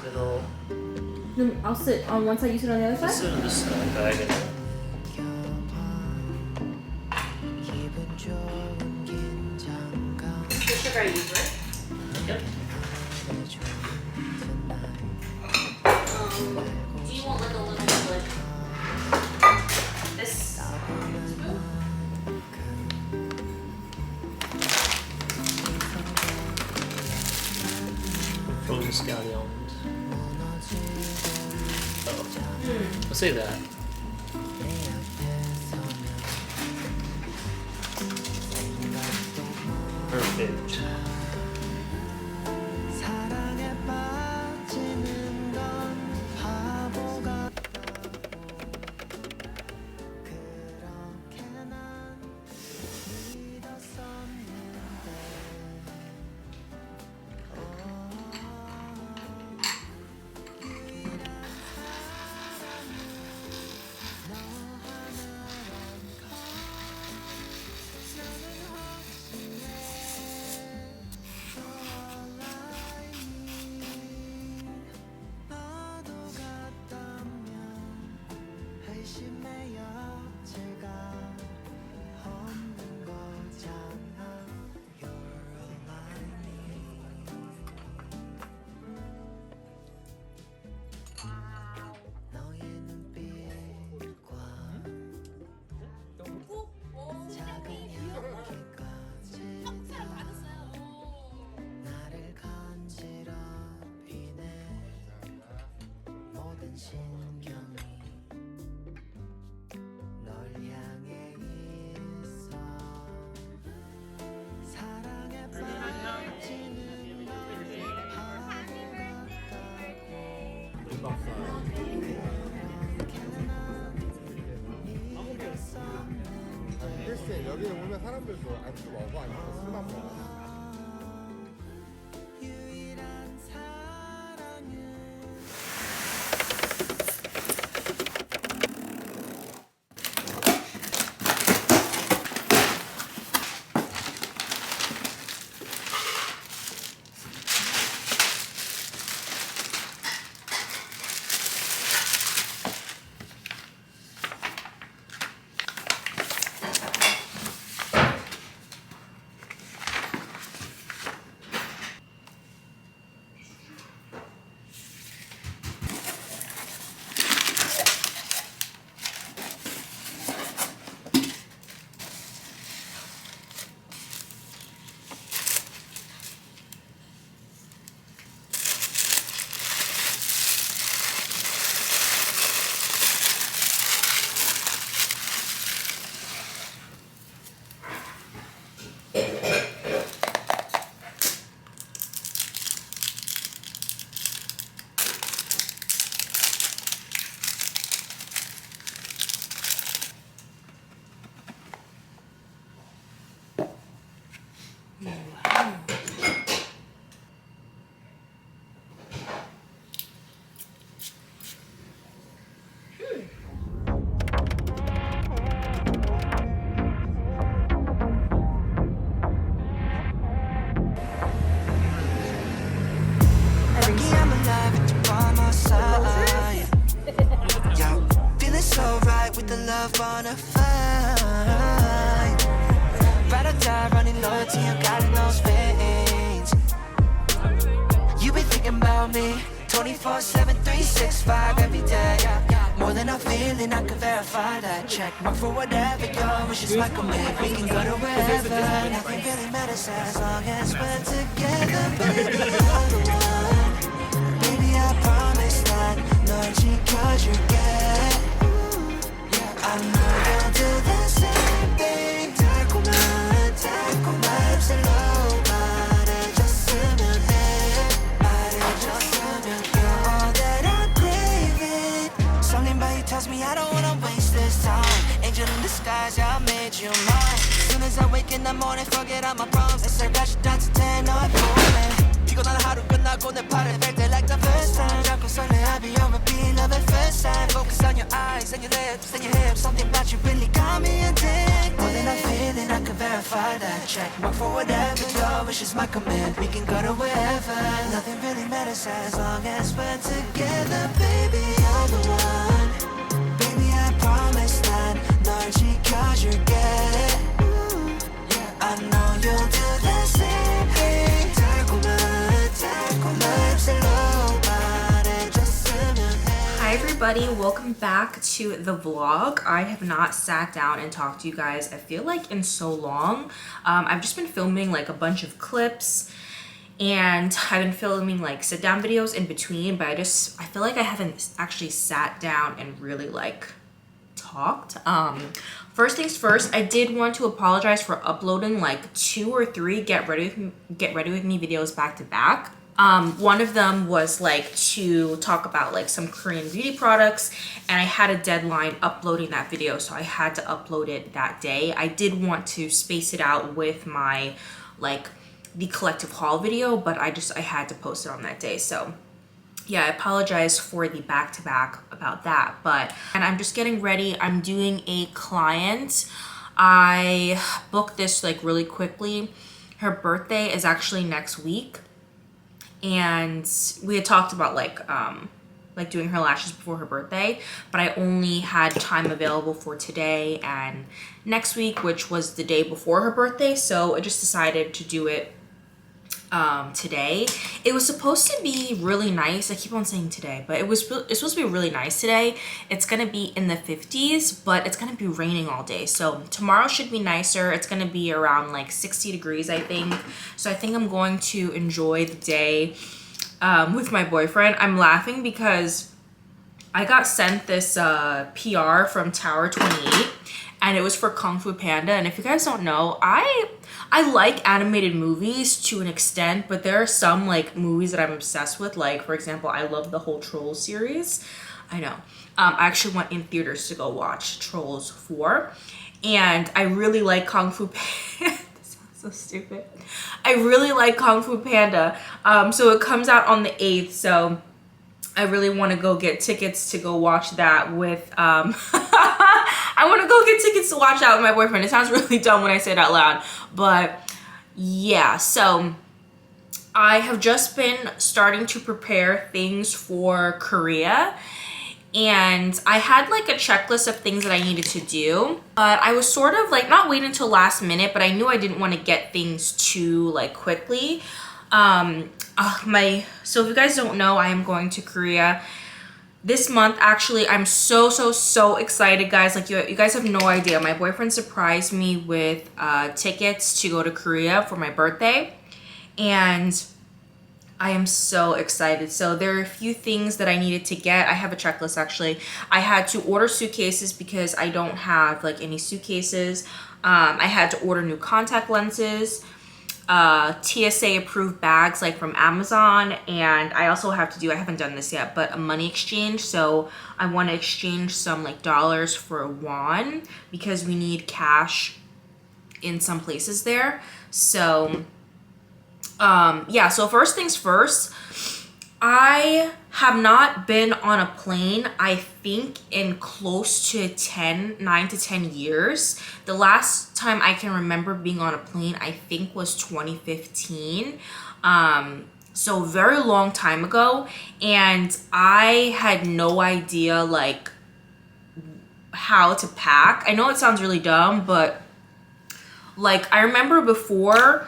Little. I'll sit on one side, you sit on the other side? Sit on this side, diagonal. The sugar I use, right? Yep. Do you want like a little like this spoon? Frozen scallions. Oh. I'll say that. Perfect. 글쎄 여기에 오는 사람들도 안주 먹어 아니면 술만 먹어? loyalty, I got in those veins. You been thinking about me 24/7, 365 every day. More than a feeling, I can verify that. Check mark for whatever your wishes might commit. We can go to wherever, nothing really matters as long as we're together. Baby, you're the one. Baby, I promise that 널 지켜줄게. I know you'll do the same thing. 달콤한 맘살로 말해줬으면 해. 말해줬으면 해. You're all that I'm craving. Something about you tells me I don't wanna waste this time. Angel in disguise, I made you mine. As soon as I wake in the morning, forget all my problems. 햇살같이 따뜻해 너의 봄에. 피곤한 하루 끝나고 내 팔을 뺄 때 like the first time. 자꾸 설레 I'll be on repeat, love at first sight. Focus on your eyes and your lips and your hips. Something about you really got me addicted. More than a feeling, I can verify that. Check mark for whatever your wishes might command. We can go to wherever, nothing matters as long as we're together, baby, you're the one. Baby, I promise that 널 지켜줄게. I know you'll do the same thing. 달콤한 입술로 말해줬으면 해. Hi everybody, welcome back to the vlog. I have not sat down and talked to you guys, I feel like, in so long. I've just been filming like a bunch of clips and I've been filming like sit down videos in between, but I feel like I haven't actually sat down and really like talked. First things first, I did want to apologize for uploading like 2 or 3 get ready with me videos back to back. One of them was like to talk about like some Korean beauty products, and I had a deadline uploading that video, so I had to upload it that day. I did want to space it out with my like the collective haul video, but I had to post it on that day. So yeah, I apologize for the back-to-back about that, and I'm just getting ready. I'm doing a client. I booked this like really quickly. Her birthday is actually next week, and we had talked about like doing her lashes before her birthday, but I only had time available for today and next week, which was the day before her birthday, so I just decided to do it today. It was supposed to be really nice. I keep on saying today, but it's supposed to be really nice today. It's gonna be in the 50s, but it's gonna be raining all day. So tomorrow should be nicer. It's gonna be around like 60 degrees, I think. So I think I'm going to enjoy the day with my boyfriend. I'm laughing because I got sent this PR from Tower 28, and it was for Kung Fu Panda. And if you guys don't know, I like animated movies to an extent, but there are some like movies that I'm obsessed with. Like, for example, I love the whole Trolls series. I know. I actually went in theaters to go watch Trolls 4, and I really like Kung Fu Panda. This sounds so stupid. I really like Kung Fu Panda. So it comes out on the 8th, so I really want to go get tickets to go watch that with I want to go get tickets to watch that with my boyfriend. It sounds really dumb when I say it out loud, but yeah. So I have just been starting to prepare things for Korea, and I had like a checklist of things that I needed to do, but I was sort of like not waiting until last minute, but I knew I didn't want to get things too like quickly. So if you guys don't know, I am going to Korea this month. Actually, I'm so excited, guys. Like, you guys have no idea. My boyfriend surprised me with tickets to go to Korea for my birthday, and I am so excited. So there are a few things that I needed to get. I have a checklist, actually. I had to order suitcases because I don't have like any suitcases. I had to order new contact lenses, TSA approved bags like from Amazon, and I also have to do, I haven't done this yet, but a money exchange. So I want to exchange some like dollars for won because we need cash in some places there. So yeah, so first things first, I have not been on a plane, I think, in close to 9 to 10 years. The last time I can remember being on a plane, I think, was 2015. So very long time ago. And I had no idea like how to pack. I know it sounds really dumb, but like I remember before,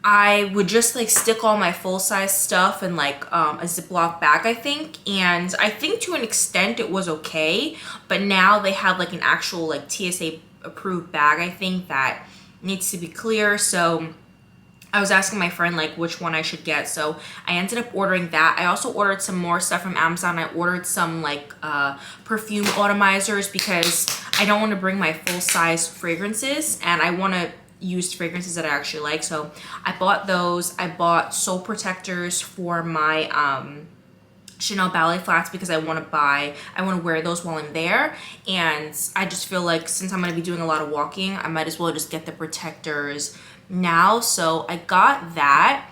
I would just like stick all my full-size stuff in like a Ziploc bag, I think, and I think to an extent it was okay, but now they have like an actual like TSA approved bag, I think, that needs to be clear. So I was asking my friend like which one I should get, so I ended up ordering that. I also ordered some more stuff from Amazon. I ordered some like perfume atomizers because I don't want to bring my full-size fragrances, and I want to used fragrances that I actually like. So I bought those. I bought soap protectors for my Chanel ballet flats because I want to wear those while I'm there, and I just feel like since I'm going to be doing a lot of walking, I might as well just get the protectors now. So I got that.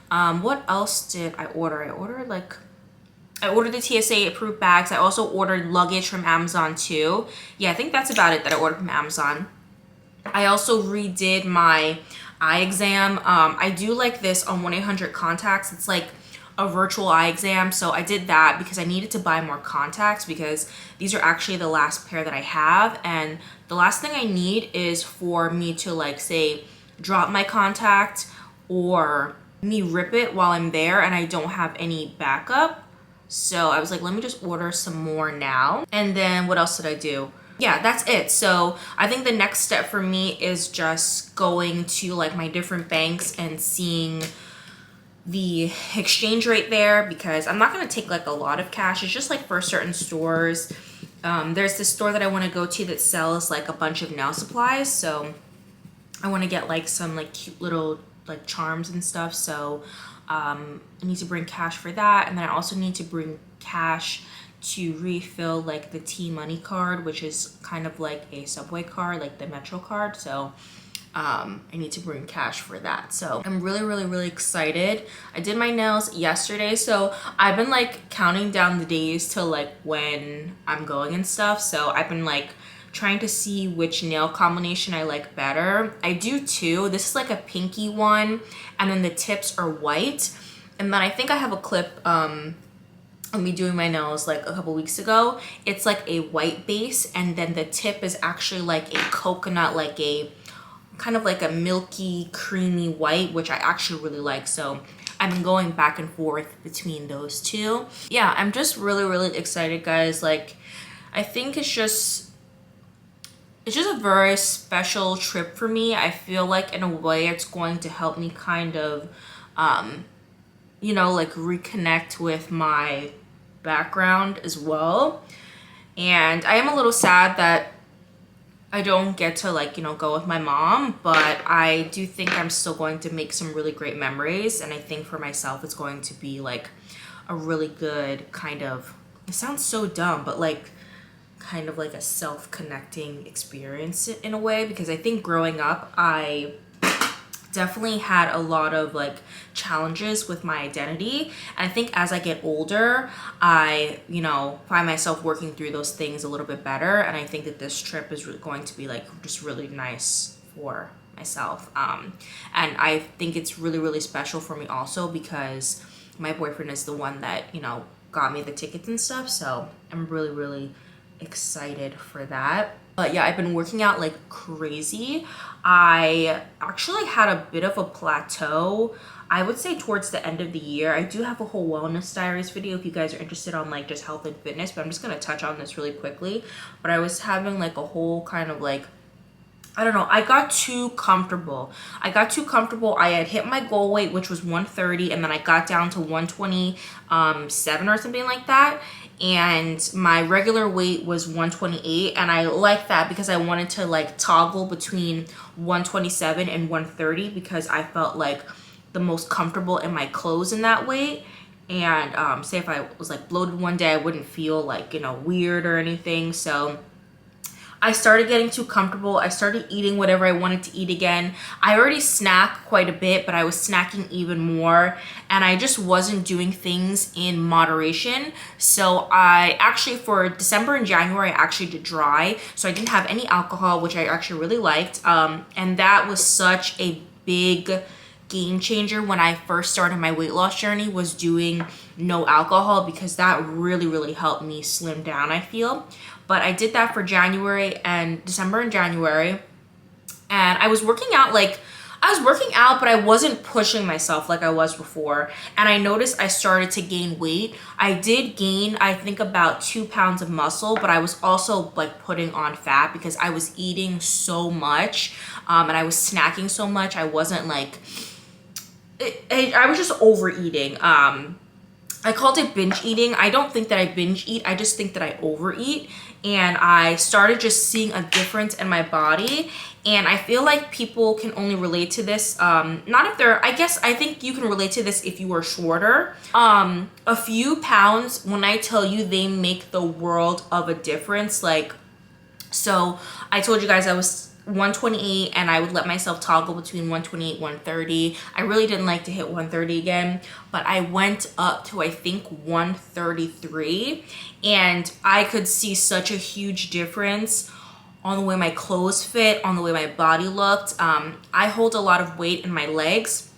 What else did I order? I ordered the TSA approved bags. I also ordered luggage from Amazon too. Yeah, I think that's about it that I ordered from Amazon. I also redid my eye exam. I do like this on 1-800 Contacts. It's like a virtual eye exam. So I did that because I needed to buy more contacts because these are actually the last pair that I have. And the last thing I need is for me to like say drop my contact or me rip it while I'm there and I don't have any backup. So I was like, let me just order some more now. And then what else did I do? Yeah, that's it. So I think the next step for me is just going to like my different banks and seeing the exchange rate there, because I'm not going to take like a lot of cash. It's just like for certain stores. There's this store that I want to go to that sells like a bunch of nail supplies. So I want to get like some like cute little like charms and stuff. So I need to bring cash for that. And then I also need to bring cash to refill like the T-Money card, which is kind of like a Subway card, like the Metro card. So I need to bring cash for that. So I'm really excited. I did my nails yesterday, so I've been like counting down the days to like when I'm going and stuff. So I've been like trying to see which nail combination I like better. I do two. This is like a pinky one, and then the tips are white. And then I think I have a clip of me doing my nails like a couple weeks ago. It's like a white base, and then the tip is actually like a coconut, like a kind of like a milky creamy white, which I actually really like. So I've been going back and forth between those two. Yeah, I'm just really excited, guys. Like I think it's just a very special trip for me. I feel like in a way it's going to help me kind of you know, like reconnect with my background as well. And I am a little sad that I don't get to like, you know, go with my mom, but I do think I'm still going to make some really great memories. And I think for myself, it's going to be like a really good kind of, it sounds so dumb, but like kind of like a self-connecting experience in a way, because I think growing up, I definitely had a lot of like challenges with my identity. And I think as I get older, I, you know, find myself working through those things a little bit better. And I think that this trip is going to be like just really nice for myself. And I think it's really special for me also because my boyfriend is the one that, you know, got me the tickets and stuff. So I'm really excited for that. But yeah, I've been working out like crazy. I actually had a bit of a plateau, I would say towards the end of the year. I do have a whole wellness diaries video if you guys are interested on like just health and fitness, but I'm just gonna touch on this really quickly. But I was having like a whole kind of like, I don't know, I got too comfortable. I had hit my goal weight, which was 130, and then I got down to 127 or something like that. And my regular weight was 128, and I like that because I wanted to like toggle between 127 and 130 because I felt like the most comfortable in my clothes in that weight. And say if I was like bloated one day, I wouldn't feel like, you know, weird or anything. So I started getting too comfortable. I started eating whatever I wanted to eat again. I already snack quite a bit, but I was snacking even more, and I just wasn't doing things in moderation. So I actually, for December and January, I actually did dry. So I didn't have any alcohol, which I actually really liked. And that was such a big game changer when I first started my weight loss journey, was doing no alcohol, because that really helped me slim down, I feel. But I did that for January and December and January. And I was working out, but I wasn't pushing myself like I was before. And I noticed I started to gain weight. I did gain, I think, about 2 pounds of muscle, but I was also like putting on fat because I was eating so much and I was snacking so much. I wasn't like, I was just overeating. I called it binge eating. I don't think that I binge eat. I just think that I overeat. And I started just seeing a difference in my body. And I feel like people can only relate to this. Not if they're, I think you can relate to this if you are shorter. A few pounds, when I tell you, they make the world of a difference. Like, so I told you guys I was 128 and I would let myself toggle between 128 130. I really didn't like to hit 130 again, but I went up to I think 133, and I could see such a huge difference on the way my clothes fit, on the way my body looked. I hold a lot of weight in my legs,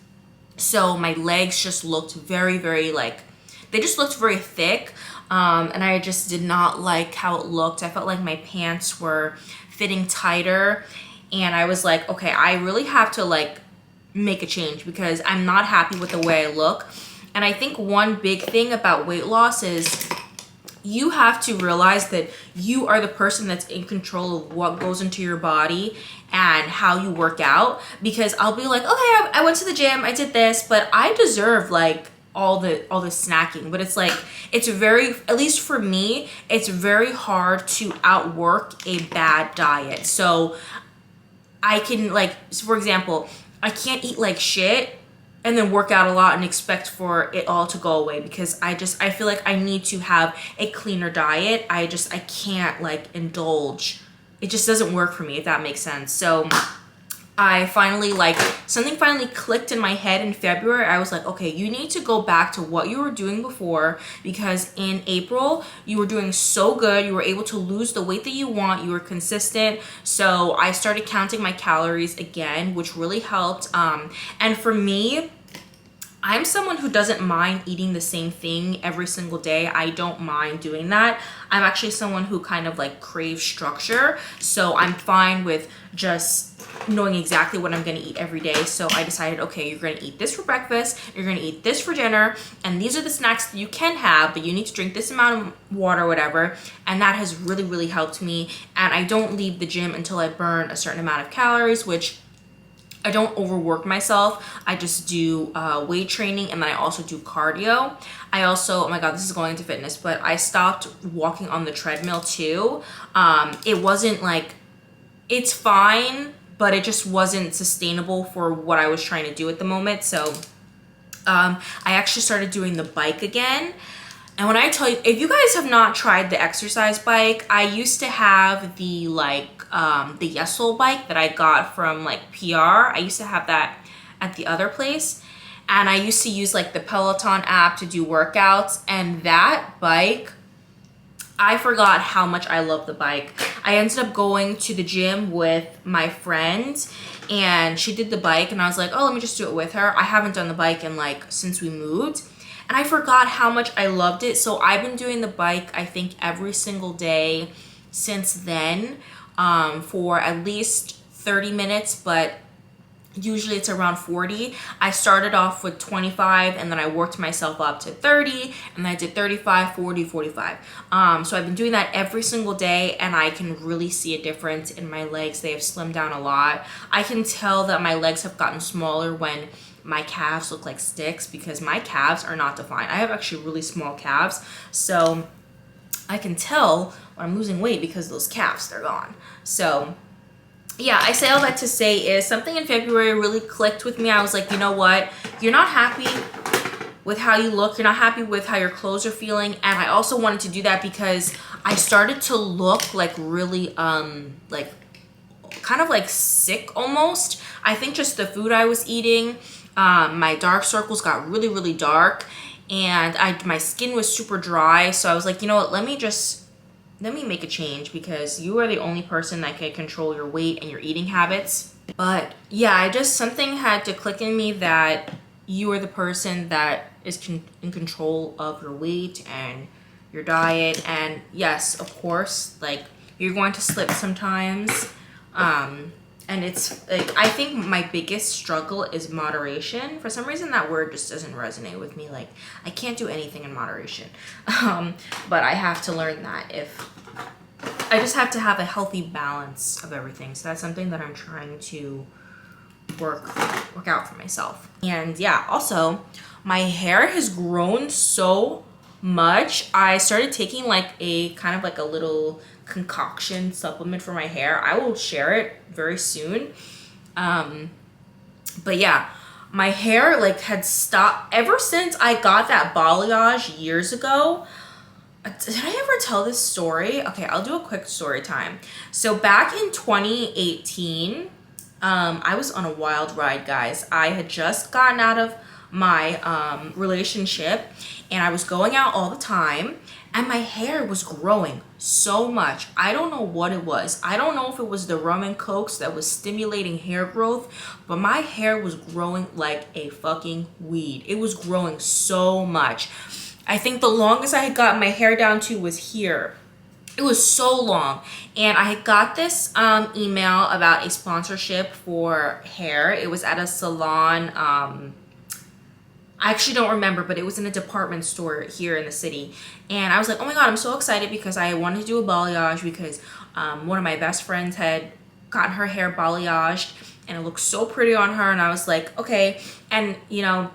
So my legs just looked very, very like, they just looked very thick. And I just did not like how it looked. I felt like my pants were fitting tighter. And I was like, okay, I really have to like make a change because I'm not happy with the way I look. And I think one big thing about weight loss is you have to realize that you are the person that's in control of what goes into your body and how you work out. Because I'll be like, okay, I went to the gym, I did this, but I deserve like all the snacking. But it's like, it's very, at least for me, it's very hard to outwork a bad diet. So I can like, for example, I can't eat like shit and then work out a lot and expect for it all to go away, because I feel like I need to have a cleaner diet. I can't like indulge. It just doesn't work for me, if that makes sense. So I finally like, something finally clicked in my head in February. I was like, okay, you need to go back to what you were doing before, because in April you were doing so good. You were able to lose the weight that you want. You were consistent. So I started counting my calories again, which really helped. And for me, I'm someone who doesn't mind eating the same thing every single day. I don't mind doing that. I'm actually someone who kind of like craves structure. So I'm fine with just knowing exactly what I'm gonna eat every day. So I decided, okay, you're gonna eat this for breakfast, you're gonna eat this for dinner, and these are the snacks that you can have, but you need to drink this amount of water or whatever. And that has really, really helped me. And I don't leave the gym until I burn a certain amount of calories, which I don't overwork myself. I just do weight training, and then I also do cardio. I also, oh my God, this is going into fitness, but I stopped walking on the treadmill too. It wasn't like, it's fine, but it just wasn't sustainable for what I was trying to do at the moment. So I actually started doing the bike again. And when I tell you, if you guys have not tried the exercise bike, I used to have the like, the Yesel bike that I got from like PR. I used to have that at the other place. And I used to use like the Peloton app to do workouts. And that bike, I forgot how much I love the bike. I ended up going to the gym with my friend, and she did the bike, and I was like, oh, let me just do it with her. I haven't done the bike in like, since we moved. And I forgot how much I loved it. So I've been doing the bike, I think, every single day since then, for at least 30 minutes, but usually it's around 40. I started off with 25, and then I worked myself up to 30, and then I did 35, 40, 45. So I've been doing that every single day, and I can really see a difference in my legs. They have slimmed down a lot. I can tell that my legs have gotten smaller when my calves look like sticks, because my calves are not defined. I have actually really small calves, so I can tell when I'm losing weight because those calves, they're gone. So yeah, I say all that to say is something in February really clicked with me. I was like, you know what? You're not happy with how you look. You're not happy with how your clothes are feeling. And I also wanted to do that because I started to look like really, like kind of like sick almost. I think just the food I was eating, my dark circles got really, really dark, and my skin was super dry. So I was like, you know what? Let me make a change, because you are the only person that can control your weight and your eating habits. But yeah, something had to click in me that you are the person that is in control of your weight and your diet. And yes, of course, like, you're going to slip sometimes. And it's like, I think my biggest struggle is moderation. For some reason, that word just doesn't resonate with me. Like, I can't do anything in moderation. But I have to learn that. I just have to have a healthy balance of everything. So that's something that I'm trying to work out for myself. And yeah, also, my hair has grown so much. I started taking like a kind of like a little concoction supplement for my hair. I will share it very soon. But yeah, my hair like had stopped ever since I got that balayage years ago. Did I ever tell this story? Okay, I'll do a quick story time. So back in 2018, I was on a wild ride, guys. I had just gotten out of my relationship, and I was going out all the time, and my hair was growing so much. I don't know what it was. I don't know if it was the rum and cokes that was stimulating hair growth, but my hair was growing like a fucking weed. It was growing so much. I think the longest I had gotten my hair down to was here. It was so long. And I had got this email about a sponsorship for hair. It was at a salon. I actually don't remember, but it was in a department store here in the city. And I was like, oh my God, I'm so excited because I wanted to do a balayage because one of my best friends had gotten her hair balayaged and it looked so pretty on her. And I was like, okay. And you know,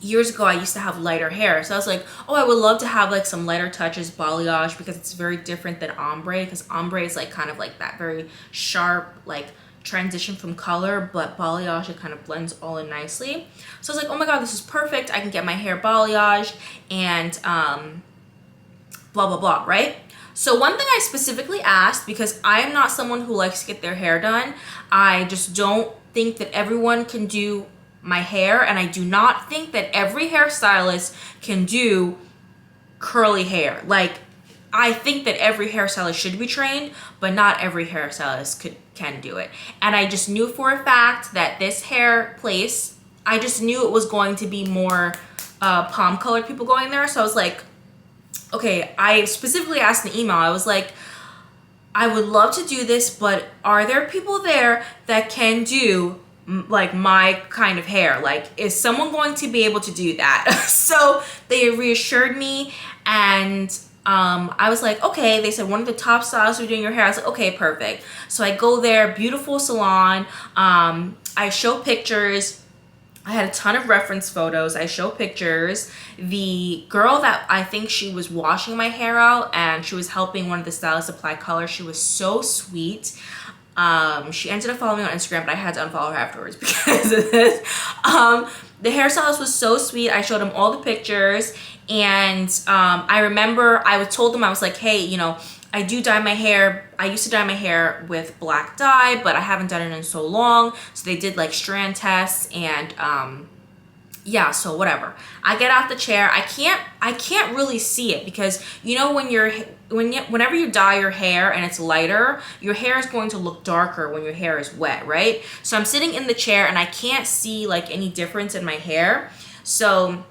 years ago I used to have lighter hair, so I was like, oh, I would love to have like some lighter touches balayage because it's very different than ombre, because ombre is like kind of like that very sharp like transition from color, but balayage, it kind of blends all in nicely. So I was like, oh my God, this is perfect. I can get my hair balayaged and blah blah blah, right? So one thing I specifically asked, because I am not someone who likes to get their hair done, I just don't think that everyone can do my hair, and I do not think that every hairstylist can do curly hair. Like, I think that every hairstylist should be trained, but not every hairstylist can do it. And I just knew for a fact that this hair place, I just knew it was going to be more palm colored people going there. So I was like, okay, I specifically asked in the email, I was like, I would love to do this, but are there people there that can do like my kind of hair? Like, is someone going to be able to do that? So they reassured me, and I was like, okay. They said one of the top stylists are doing your hair. I was like, okay, perfect. So I go there, beautiful salon. I show pictures. I had a ton of reference photos. I show pictures. The girl that I think she was washing my hair out and she was helping one of the stylists apply color, she was so sweet. She ended up following me on Instagram, but I had to unfollow her afterwards because of this. The hairstylist was so sweet. I showed him all the pictures, and I remember I told them, I was like, hey, you know, I do dye my hair. I used to dye my hair with black dye, but I haven't done it in so long. So they did like strand tests, and yeah, so whatever. I get out the chair. I can't really see it because, you know, whenever you dye your hair and it's lighter, your hair is going to look darker when your hair is wet, right? So I'm sitting in the chair and I can't see like any difference in my hair. So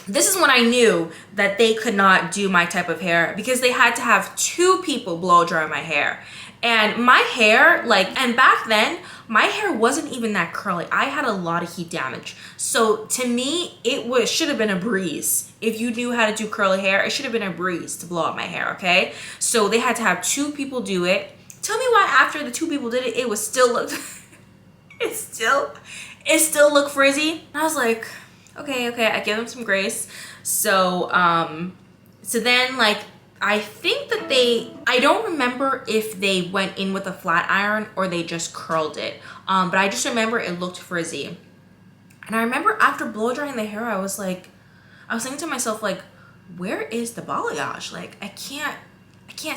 this is when I knew that they could not do my type of hair, because they had to have 2 people blow dry my hair. And my hair, like, and back then, my hair wasn't even that curly. I had a lot of heat damage. So to me, it should have been a breeze. If you knew how to do curly hair, it should have been a breeze to blow out my hair, okay? So they had to have 2 people do it. Tell me why after the 2 people did it, it was still looked, it still looked frizzy. And I was like, okay, I give them some grace. So, so then like, I think that I don't remember if they went in with a flat iron or they just curled it. But I just remember it looked frizzy. And I remember after blow drying the hair, I was thinking to myself, like, where is the balayage? Like, I can't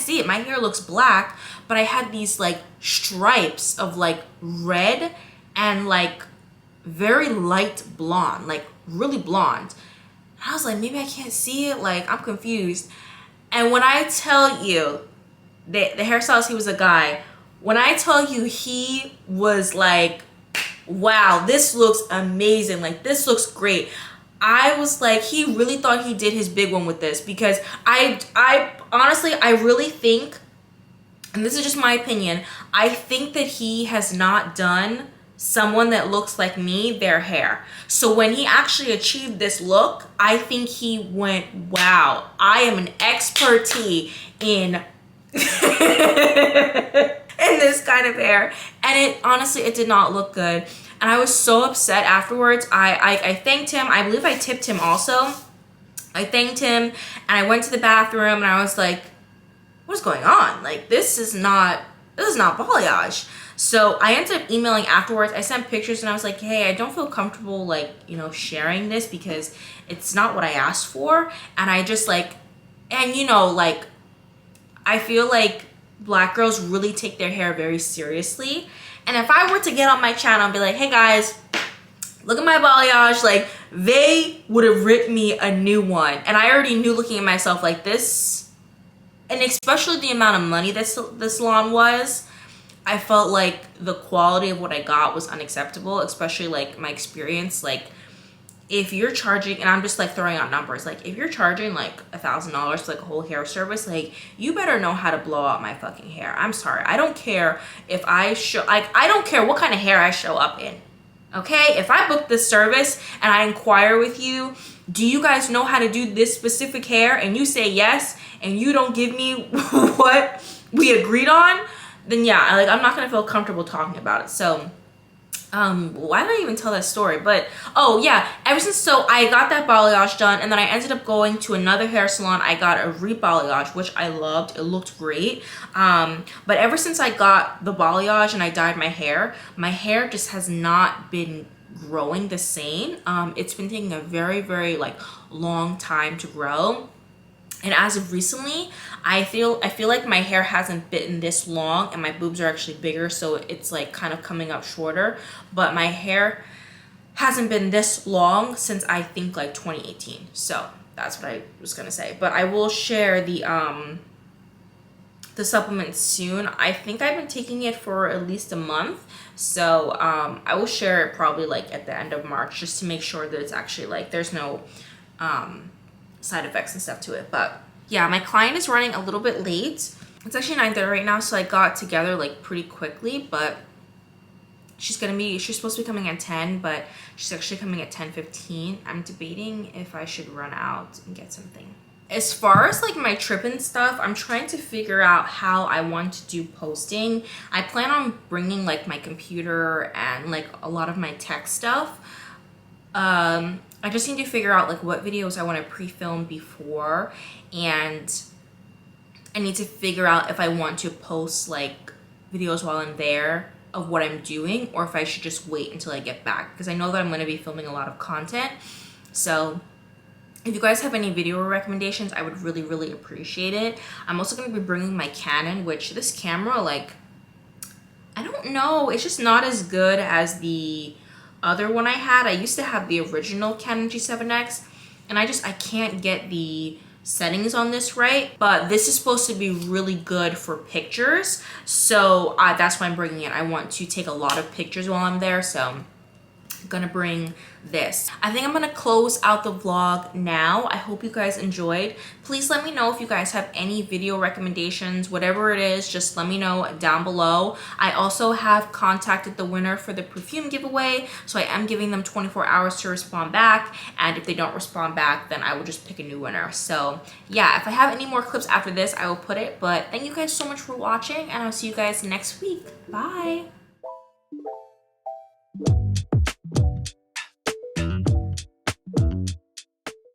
see it. My hair looks black, but I had these like stripes of like red and like very light blonde, like really blonde. And I was like, maybe I can't see it. Like, I'm confused. And when I tell you, the hairstylist, he was a guy. When I tell you, he was like, wow, this looks amazing. Like, this looks great. I was like, he really thought he did his big one with this, because I honestly, I really think, and this is just my opinion, I think that he has not done someone that looks like me their hair. So when he actually achieved this look, I think he went, wow, I am an expertise in in this kind of hair. And it honestly, it did not look good. And I was so upset afterwards. I thanked him. I believe I tipped him also. I thanked him and I went to the bathroom and I was like, what is going on? Like, this is not balayage. So I ended up emailing afterwards. I sent pictures and I was like, hey, I don't feel comfortable, like, you know, sharing this because it's not what I asked for. And I just like, and you know, like, I feel like Black girls really take their hair very seriously. And if I were to get on my channel and be like, hey guys, look at my balayage, like, they would have ripped me a new one. And I already knew, looking at myself, like, this and especially the amount of money this salon was, I felt like the quality of what I got was unacceptable, especially like my experience. Like if you're charging, and I'm just like throwing out numbers, like if you're charging like $1,000 for like a whole hair service, like you better know how to blow out my fucking hair. I'm sorry. I don't care if I show, like I don't care what kind of hair I show up in. Okay, if I book this service and I inquire with you, do you guys know how to do this specific hair, and you say yes and you don't give me what we agreed on, then yeah, like I'm not gonna feel comfortable talking about it. So why did I even tell that story? But oh yeah, ever since, so I got that balayage done, and then I ended up going to another hair salon. I got a re-balayage, which I loved. It looked great. But ever since I got the balayage and I dyed my hair just has not been growing the same. It's been taking a very, very like long time to grow. And as of recently, I feel like my hair hasn't been this long, and my boobs are actually bigger, so it's like kind of coming up shorter. But my hair hasn't been this long since I think like 2018. So that's what I was gonna say. But I will share the supplement soon. I think I've been taking it for at least a month. So I will share it probably like at the end of March, just to make sure that it's actually like there's no side effects and stuff to it. But yeah, my client is running a little bit late. It's actually 9:30 right now, so I got together like pretty quickly. But she's supposed to be coming at 10, but she's actually coming at 10:15. I'm debating if I should run out and get something. As far as like my trip and stuff, I'm trying to figure out how I want to do posting. I plan on bringing like my computer and like a lot of my tech stuff. I just need to figure out like what videos I want to pre-film before, and I need to figure out if I want to post like videos while I'm there of what I'm doing, or if I should just wait until I get back, because I know that I'm going to be filming a lot of content. So if you guys have any video recommendations, I would really, really appreciate it. I'm also going to be bringing my Canon, which this camera, like, I don't know, it's just not as good as the other one I had. I used to have the original Canon G7X, and I can't get the settings on this right, but this is supposed to be really good for pictures, so that's why I'm bringing it. I want to take a lot of pictures while I'm there, so I'm gonna bring this. I think I'm gonna close out the vlog now. I hope you guys enjoyed. Please let me know if you guys have any video recommendations, whatever it is, just let me know down below. I also have contacted the winner for the perfume giveaway, so I am giving them 24 hours to respond back, and if they don't respond back, then I will just pick a new winner. So yeah, if I have any more clips after this, I will put it, but thank you guys so much for watching, and I'll see you guys next week. Bye.